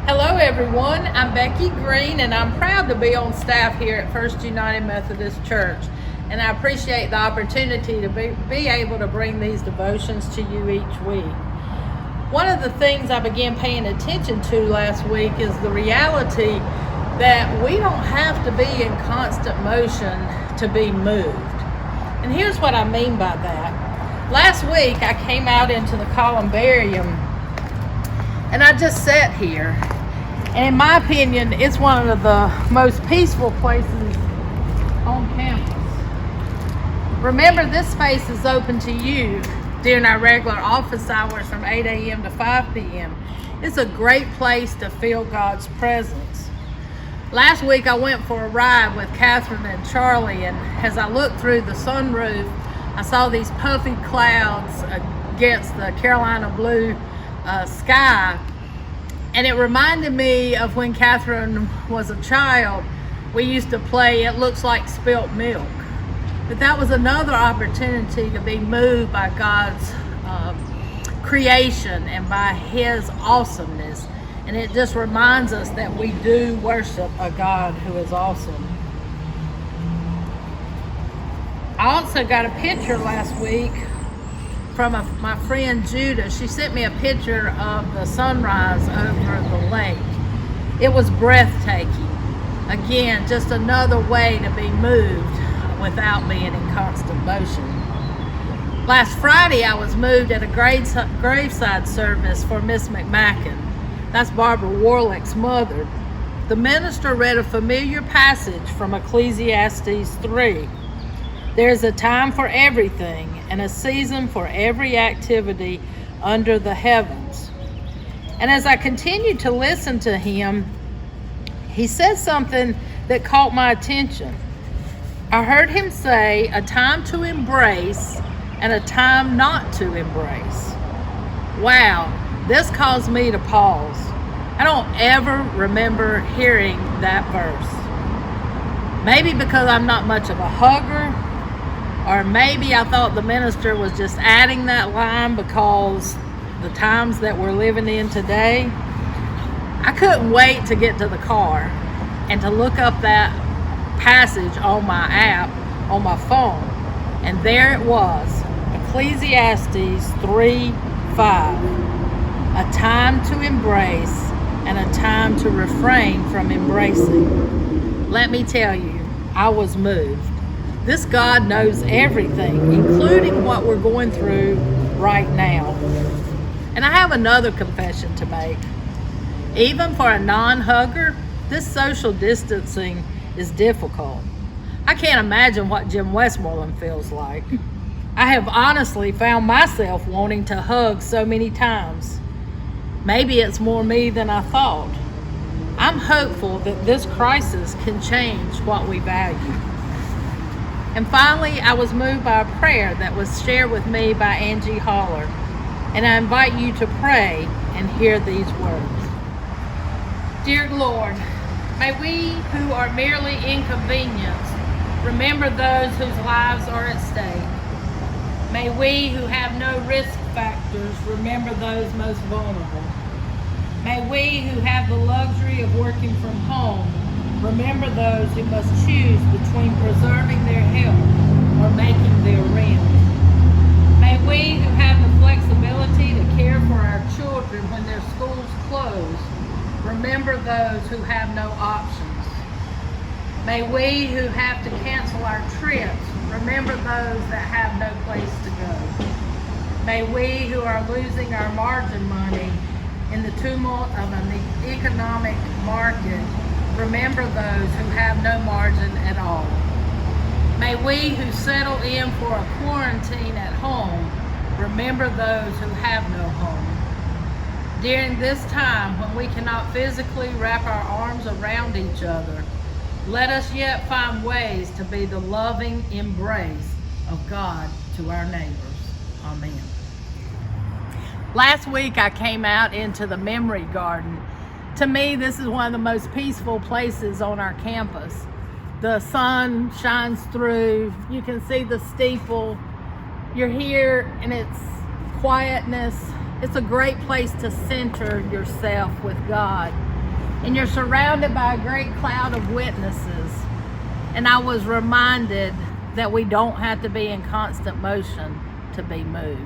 Hello everyone, I'm Becky Green and I'm proud to be on staff here at First United Methodist Church, and I appreciate the opportunity to be able to bring these devotions to you each week. One of the things I began paying attention to last week is the reality that we don't have to be in constant motion to be moved. And here's what I mean by that. Last week I came out into the Columbarium and I just sat here. And in my opinion, it's one of the most peaceful places on campus. Remember, this space is open to you during our regular office hours from 8 a.m. to 5 p.m. It's a great place to feel God's presence. Last week I went for a ride with Catherine and Charlie, and as I looked through the sunroof, I saw these puffy clouds against the Carolina blue sky. And it reminded me of when Catherine was a child. We used to play It Looks Like Spilt Milk. But that was another opportunity to be moved by God's creation and by His awesomeness. And it just reminds us that we do worship a God who is awesome. I also got a picture last week from my friend Judah. She sent me a picture of the sunrise over the lake. It was breathtaking. Again, just another way to be moved without being in constant motion. Last Friday, I was moved at a graveside service for Miss McMacken. That's Barbara Warlick's mother. The minister read a familiar passage from Ecclesiastes 3. There's a time for everything and a season for every activity under the heavens. And as I continued to listen to him, he said something that caught my attention. I heard him say a time to embrace and a time not to embrace. Wow, this caused me to pause. I don't ever remember hearing that verse. Maybe because I'm not much of a hugger, or maybe I thought the minister was just adding that line because the times that we're living in today. I couldn't wait to get to the car and to look up that passage on my app, on my phone. And there it was, Ecclesiastes 3:5. A time to embrace and a time to refrain from embracing. Let me tell you, I was moved. This God knows everything, including what we're going through right now. And I have another confession to make. Even for a non-hugger, this social distancing is difficult. I can't imagine what Jim Westmoreland feels like. I have honestly found myself wanting to hug so many times. Maybe it's more me than I thought. I'm hopeful that this crisis can change what we value. And finally, I was moved by a prayer that was shared with me by Angie Holler. And I invite you to pray and hear these words. Dear Lord, may we who are merely inconvenienced remember those whose lives are at stake. May we who have no risk factors remember those most vulnerable. May we who have the luxury of working from home remember those who must choose between preserving their health or making their rent. May we who have the flexibility to care for our children when their schools close remember those who have no options. May we who have to cancel our trips remember those that have no place to go. May we who are losing our margin money in the tumult of an economic market remember those who have no margin at all. May we who settle in for a quarantine at home remember those who have no home. During this time when we cannot physically wrap our arms around each other, let us yet find ways to be the loving embrace of God to our neighbors. Amen. Last week I came out into the Memory Garden. To me, this is one of the most peaceful places on our campus. The sun shines through, you can see the steeple. You're here and it's quietness. It's a great place to center yourself with God. and you're surrounded by a great cloud of witnesses. And I was reminded that we don't have to be in constant motion to be moved.